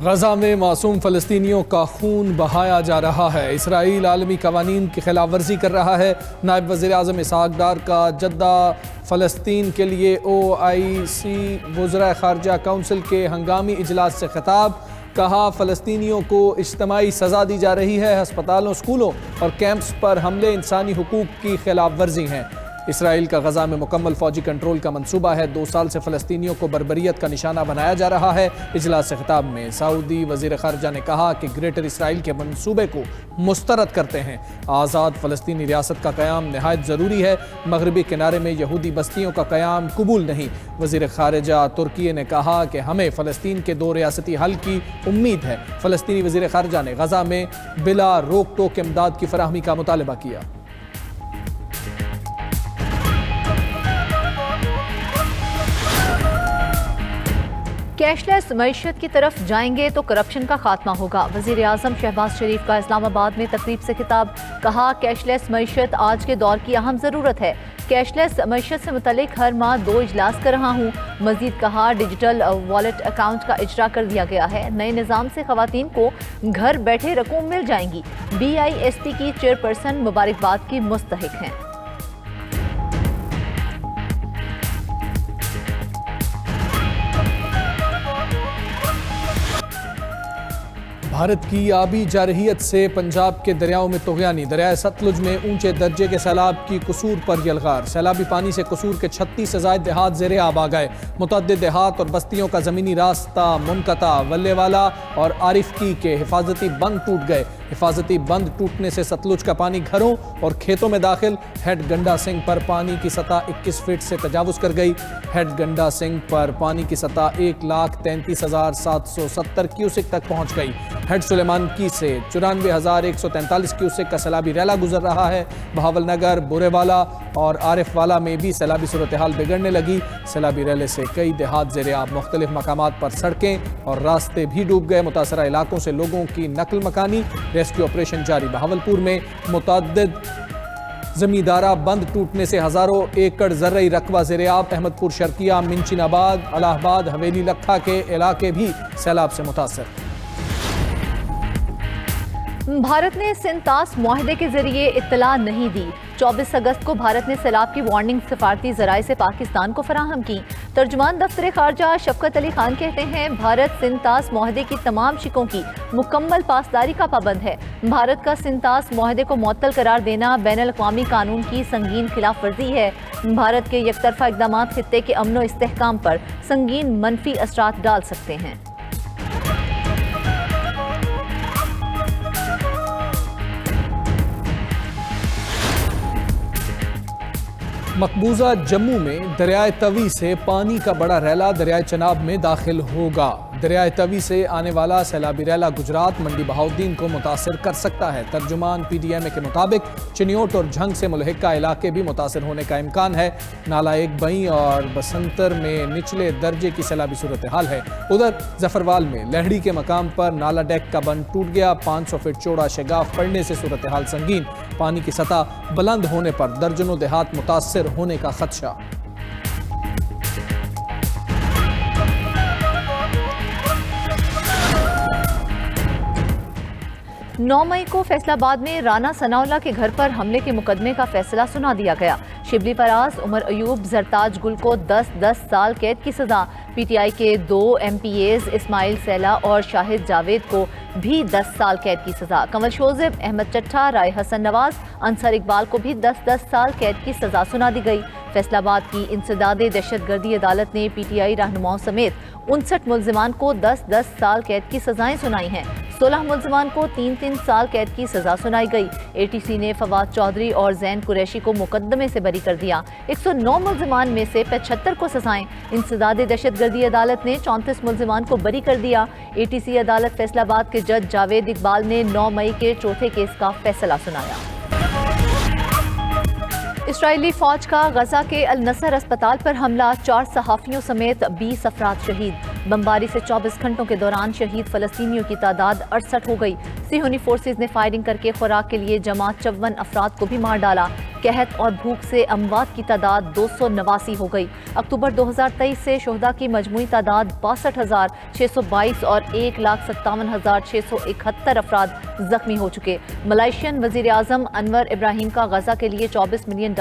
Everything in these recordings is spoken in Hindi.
गजा में मासूम फ़लस्तीनियों का खून बहाया जा रहा है। इसराइल आलमी कवानीन की खिलाफ वर्जी कर रहा है। नायब वज़ीर आज़म इसहाक डार का जद्दा फ़लस्तीन के लिए OIC वज़राए ख़ारजा काउंसिल के हंगामी इजलास से खिताब। कहा, फ़लस्तीनियों को इज्तमाई सज़ा दी जा रही है। हस्पतालों, स्कूलों और कैंप्स पर हमले इंसानी हुकूक की खिलाफ वर्जी हैं। इसराइल का गजा में मुकम्मल फ़ौजी कंट्रोल का मंसूबा है। 2 साल से फ़लस्तीनियों को बर्बरियत का निशाना बनाया जा रहा है। इजलास से खिताब में सऊदी वज़ीर ख़ारजा ने कहा कि ग्रेटर इसराइल के मंसूबे को मुस्तरद करते हैं। आज़ाद फ़लस्तीनी रियासत का क़याम नहायत ज़रूरी है। मगरबी किनारे में यहूदी बस्तियों का क़याम कबूल नहीं। वज़ीर ख़ारजा तुर्की ने कहा कि हमें फ़लस्तीन के 2 रियासती हल की उम्मीद है। फ़लस्तीनी वज़ीर ख़ारजा ने गजा में बिला रोक टोक इमदाद की फराहमी का मुतालबा किया। कैशलेस मईशत की तरफ जाएंगे तो करप्शन का खात्मा होगा। वज़ीर आज़म शहबाज शरीफ का इस्लामाबाद में तकरीब से खिताब। कहा, कैशलेस मईशत आज के दौर की अहम ज़रूरत है। कैशलेस मईशत से मुतल्लिक हर माह 2 इजलास कर रहा हूँ। मज़ीद कहा, डिजिटल वॉलेट अकाउंट का इजरा कर दिया गया है। नए निज़ाम से ख़वातीन को घर बैठे रकूम मिल जाएंगी। BISP की चेयरपर्सन मुबारकबाद की मुस्तहिक हैं। भारत की आबी जारहियत से पंजाब के दरियाओं में तुग़यानी। दरियाए सतलुज में ऊंचे दर्जे के सैलाब की कसूर पर यलगार। सैलाबी पानी से कसूर के 36 से ज़ायद देहात ज़ेरे आब आ गए। मुतअद्दिद देहात और बस्तियों का ज़मीनी रास्ता मुनक़ता। वल्लेवाला और आरिफकी के हिफाजती बंद टूट गए। हिफाजती बंद टूटने से सतलुज का पानी घरों और खेतों में दाखिल। हेड गंडा सिंह पर पानी की सतह 21 फीट से तजावुज़ कर गई। हेड गंडा सिंह पर पानी की सतह 1,33,770 क्यूसिक तक पहुँच गई। हेड सुलेमानकी से 94,143 क्यूसिक का सैलाबी रैला गुजर रहा है। बहावल नगर, बुरेवाला और आरिफ वाला में भी सैलाबी सूरत हाल बिगड़ने लगी। सैलाबी रैले से कई देहात ज़ेरे आब। मुख्तलिफ मकामात पर सड़कें और रास्ते भी डूब गए। मुतासरा इलाकों से लोगों की नकल मकानी। रेस्क्यू ऑपरेशन जारी। बहावलपुर में मुतअद्दिद जमींदारा बंद टूटने से हज़ारों एकड़ ज़र्रई रकबा ज़ेरे आब। अहमदपुर, शर्किया, मिंचिनाबाद, अलाहाबाद, हवेली लखा के इलाके भी सैलाब से मुतासर। भारत ने सिंतास मुआहदे के जरिए इत्तला नहीं दी। 24 अगस्त को भारत ने सैलाब की वार्निंग सिफारती ज़राए से पाकिस्तान को फराहम की। तर्जुमान दफ्तर खारजा शफकत अली खान कहते हैं, भारत सिंतास मुआहदे की तमाम शिकों की मुकम्मल पासदारी का पाबंद है। भारत का सिंतास मुआहदे को मुअत्तल करार देना बैनुल अक़वामी कानून की संगीन खिलाफ वर्जी है। भारत के यकतरफा इक़दामात खित्ते के अमन व इस्तेहकाम पर संगीन मनफी असरात डाल सकते हैं। मकबूजा जम्मू में दरियाए तवी से पानी का बड़ा रैला दरियाए चनाब में दाखिल होगा। दरियाए तवी से आने वाला सैलाबी रैला गुजरात मंडी बहाउद्दीन को मुतासर कर सकता है। तर्जुमान PDMA के मुताबिक चिन्योट और झंग से मुलहिका इलाके भी मुतासर होने का इम्कान है। नाला एक बई और बसंतर में निचले दर्जे की सैलाबी सूरत हाल है। उधर जफरवाल में लहड़ी के मकाम पर नाला डेक का बंद टूट गया। 500 फीट चौड़ा शगाफ पड़ने से सूरत हाल संगीन। पानी की सतह बुलंद होने पर दर्जनों देहात मुतासर होने का खदशा। 9 मई को फैसलाबाद में राना सनाउल्लाह के घर पर हमले के मुकदमे का फैसला सुना दिया गया। शिबली फराज, उमर अयूब, जरताज गुल को 10-10 साल कैद की सजा। PTI के 2 MPAs इस्माइल सैला और शाहिद जावेद को भी 10 साल कैद की सजा। कंवल शोज़ेब, अहमद चट्ठा, राय हसन नवाज, अंसर इकबाल को भी 10-10 साल कैद की सजा सुना दी गई। फैसलाबाद की इंसदादे दहशतगर्दी अदालत ने PTI रहनुमाओं समेत 59 मुल्जिमान को 10-10 साल कैद की सजाएं सुनाई हैं। 16 मुल्जिमान को 3-3 साल कैद की सजा सुनाई गई। ATC ने फवाद चौधरी और जैन कुरैशी को मुकदमे से बरी कर दिया। 109 मुल्जिमान में से 75 को सजाएं। इंसदादे दहशतगर्दी अदालत ने 34 मुल्जिमान को बरी कर दिया। ATC अदालत फैसलाबाद के जज जावेद इकबाल ने 9 मई के चौथे केस का फैसला सुनाया। इस्राइली फौज का गजा के अल नसर अस्पताल पर हमला, 4 सहाफ़ियों समेत 20 अफराद शहीद। बमबारी से 24 घंटों के दौरान शहीद फलस्तीनियों की तादाद 68 हो गई। सिहोनी फोर्सेज ने फायरिंग करके खुराक के लिए जमा 54 अफराद को भी मार डाला। कहत और भूख से अमवात की तादाद 289 हो गई। अक्टूबर 2023 से शोहदा की मजमूई तादाद 62,622 और 1,57,671 अफराद जख्मी हो चुके। मलाइशियन वजीर आजम अनवर इब्राहिम का गजा के लिए $24 मिलियन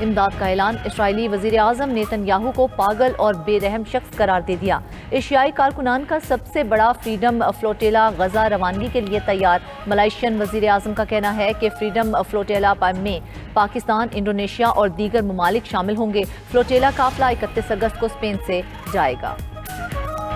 इमदाद का ऐलान। इसराइली वजीर आजम नेतन्याहू को पागल और बेरहम शख्स करार दे दिया। एशियाई कारकुनान का सबसे बड़ा फ्रीडम फ्लोटेला गजा रवानगी के लिए तैयार। मलाइशियन वजीर आजम का कहना है कि फ्रीडम फ्लोटेला में पाकिस्तान, इंडोनेशिया और दीगर ममालिक शामिल होंगे। फ्लोटेला काफिला 31 अगस्त को स्पेन से जाएगा।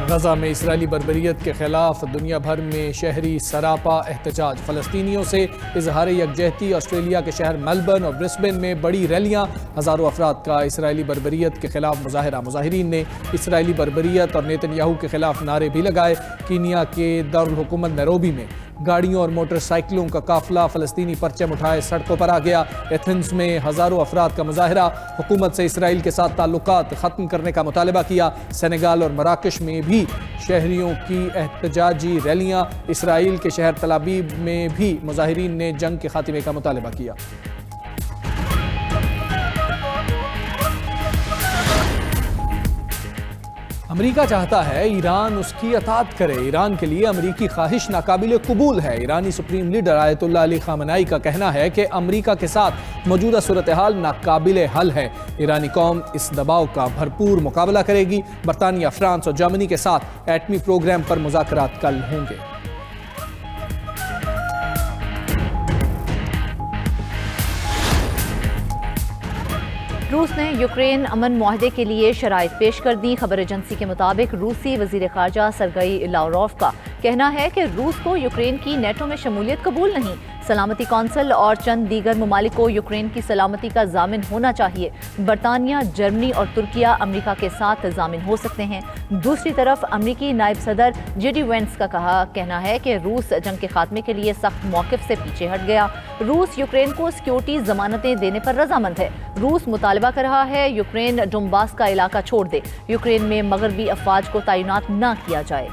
गजा में इसराइली बर्बरियत के खिलाफ दुनिया भर में शहरी सरापा एहतजाज। फलस्तीनियों से इजहार यकजहती। ऑस्ट्रेलिया के शहर मेलबर्न और ब्रिस्बेन में बड़ी रैलियां। हज़ारों अफराद का इसराइली बर्बरियत के खिलाफ मुजाहरा। मुजाहिरीन ने इसराइली बर्बरियत और नेतन्याहू के खिलाफ नारे भी लगाए। कीनिया के दारुल हुकूमत नैरोबी में गाड़ियों और मोटरसाइकिलों का काफिला फलस्तीनी परचम उठाए सड़कों पर आ गया। एथेंस में हज़ारों अफराद का मुजाहरा। हुकूमत से इसराइल के साथ ताल्लुकात ख़त्म करने का मुतालबा किया। सेनेगाल और मराकश में भी शहरियों की एहतजाजी रैलियां। इसराइल के शहर तल अवीव में भी मुजाहिरीन ने जंग के खात्मे का मुतालबा किया। अमेरिका चाहता है ईरान उसकी अतात करे। ईरान के लिए अमेरिकी ख्वाहिश नाकाबिल कबूल है। ईरानी supreme leader Ayatollah Ali Khamenei का कहना है कि अमेरिका के साथ मौजूदा सूरत हाल नाकाबिल हल है। ईरानी कौम इस दबाव का भरपूर मुकाबला करेगी। बरतानिया, फ्रांस और जर्मनी के साथ एटमी प्रोग्राम पर मुज़ाकरात कल होंगे। रूस ने यूक्रेन अमन मुआहदे के लिए शराइत पेश कर दी। खबर एजेंसी के मुताबिक रूसी वजीर खारजा सरगई लावरोव का कहना है कि रूस को यूक्रेन की नेटो में शमूलियत कबूल नहीं। सलामती कौंसिल और चंद दीगर ममालिक को यूक्रेन की सलामती का जामिन होना चाहिए। बरतानिया, जर्मनी और तुर्किया अमेरिका के साथ जामिन हो सकते हैं। दूसरी तरफ अमेरिकी नायब सदर जेडी वेंस का कहना है कि रूस जंग के खात्मे के लिए सख्त मौक़िफ़ से पीछे हट गया। रूस यूक्रेन को सिक्योरिटी जमानतें देने पर रजामंद है। रूस मुतालबा कर रहा है यूक्रेन डोंबास का इलाका छोड़ दे। यूक्रेन में मगरबी अफवाज को तैनात न किया जाए।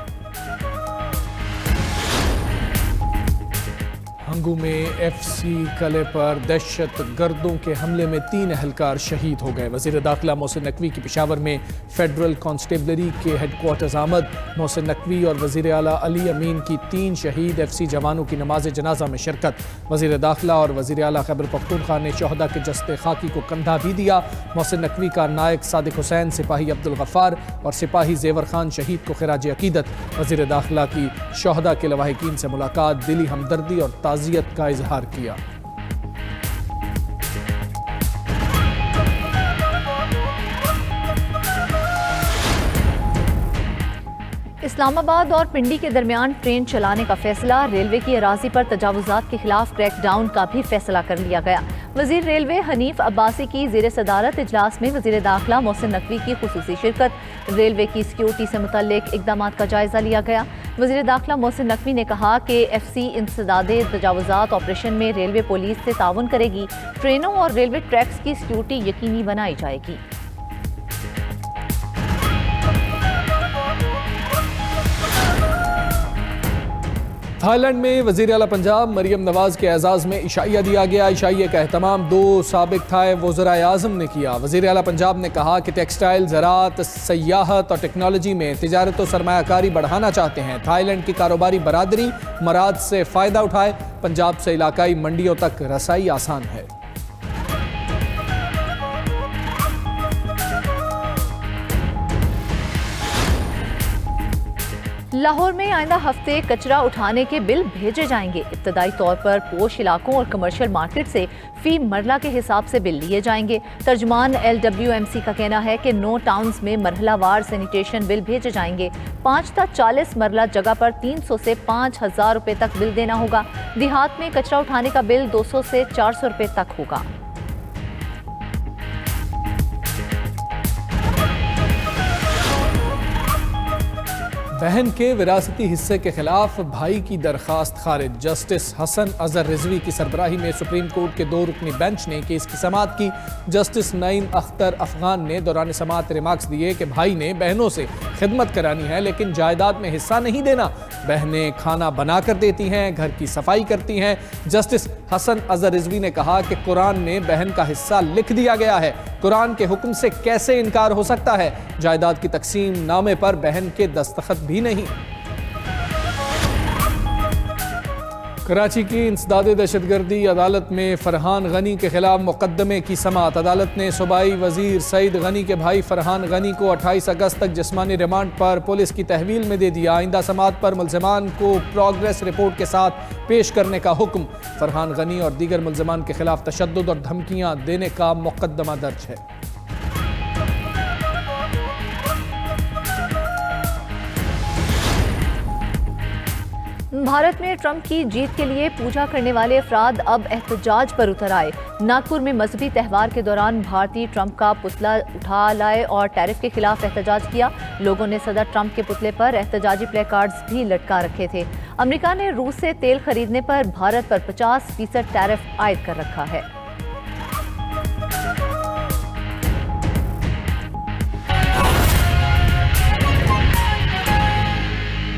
हंगू में एफसी कले पर दहशत गर्दों के हमले में 3 अहलकार शहीद हो गए। वज़ीर दाखिला मोहसिन नकवी की पेशावर में फेडरल कांस्टेबलरी के हेडक्वार्टर्स आमद। मोहसिन नकवी और वज़ीर आला अली अमीन की 3 शहीद एफसी जवानों की नमाज जनाजा में शिरकत। वज़ीर दाखिला और वज़ीर आला खैबर पख्तूनख्वा ने शोहदा के जस्ते खाकी को कंधा भी दिया। मोहसिन नकवी का नायक सादिक हुसैन, सिपाही अब्दुल गफ्फार और सिपाही जेवर खान शहीद को खिराज अकीदत। वज़ीर दाखिला की शोहदा के लवाहिकीन से मुलाकात, दिली हमदर्दी और ताज़ियत का इजहार किया। इस्लामाबाद और पिंडी के दरमियान ट्रेन चलाने का फैसला। रेलवे की अराजी पर तजावुजात के खिलाफ क्रैकडाउन का भी फैसला कर लिया गया। वजीर रेलवे हनीफ अब्बासी की जेर सदारत इजलास में वजीर दाखिला मोहसिन नकवी की खुसूसी शिरकत। रेलवे की सिक्योरिटी से मुतल्लिक इकदामात का जायजा लिया गया। वजीर दाखिला मोहसिन नकवी ने कहा कि एफसी इंसदादे तजावुजात ऑपरेशन में रेलवे पुलिस से ताउन करेगी। ट्रेनों और रेलवे ट्रैक्स की सिक्योरिटी यकीनी बनाई जाएगी। थाईलैंड में वज़ीर आला पंजाब मरियम नवाज के एजाज़ में इशाइया दिया गया। इशाइये का एहतमाम 2 साबिक थाई वज़राए आज़म ने किया। वज़ीर आला पंजाब ने कहा कि टेक्सटाइल, ज़राअत, सयाहत और टेक्नोलॉजी में तिजारत और सरमायाकारी बढ़ाना चाहते हैं। थाईलैंड की कारोबारी बरादरी मराद से फ़ायदा उठाए। पंजाब से इलाकाई मंडियों तक रसाई आसान है। लाहौर में आइंदा हफ्ते कचरा उठाने के बिल भेजे जाएंगे। इब्तदाई तौर पर पोश इलाकों और कमर्शियल मार्केट से फी मरला के हिसाब से बिल लिए जाएंगे। तर्जुमान LWMC का कहना है कि 9 टाउन्स में मरहलावार सैनिटेशन बिल भेजे जाएंगे। 5 था 40 मरला जगह पर 300 से 5,000 रुपए तक बिल देना होगा। देहात में कचरा उठाने का बिल 200 से 400 रुपए तक होगा। बहन के विरासती हिस्से के खिलाफ भाई की दरखास्त खारिज। जस्टिस हसन अजहर रिजवी की सरबराही में सुप्रीम कोर्ट के 2 रुकनी बेंच ने केस की समाअत की। जस्टिस नईम अख्तर अफगान ने दौरान समाअत रिमार्क्स दिए कि भाई ने बहनों से खिदमत करानी है, लेकिन जायदाद में हिस्सा नहीं देना। बहनें खाना बना कर देती हैं, घर की सफाई करती हैं। जस्टिस हसन अजहर रिजवी ने कहा कि कुरान में बहन का हिस्सा लिख दिया गया है, कुरान के हुक्म से कैसे इनकार हो सकता है। जायदाद की तकसीम नामे पर बहन के दस्तखत भी नहीं। कराची की इंसदादे दहशतगर्दी अदालत में फरहान गनी के खिलाफ मुकदमे की समाअत। अदालत ने सूबाई वजीर सईद गनी के भाई फरहान गनी को 28 अगस्त तक जिस्मानी रिमांड पर पुलिस की तहवील में दे दिया। आइंदा समाअत पर मुल्ज़िमान को प्रोग्रेस रिपोर्ट के साथ पेश करने का हुक्म। फरहान गनी और दीगर मुल्ज़िमान के खिलाफ तशद्दुद और धमकियाँ देने का मुकदमा दर्ज है। भारत में ट्रंप की जीत के लिए पूजा करने वाले अफराद अब एहतजाज पर उतर आए। नागपुर में मजहबी त्यौहार के दौरान भारतीय ट्रंप का पुतला उठा लाए और टैरिफ के खिलाफ एहतजाज किया। लोगों ने सदर ट्रंप के पुतले पर एहतजाजी प्ले कार्ड्स भी लटका रखे थे। अमेरिका ने रूस से तेल खरीदने पर भारत पर 50% टैरिफ आयद कर रखा है।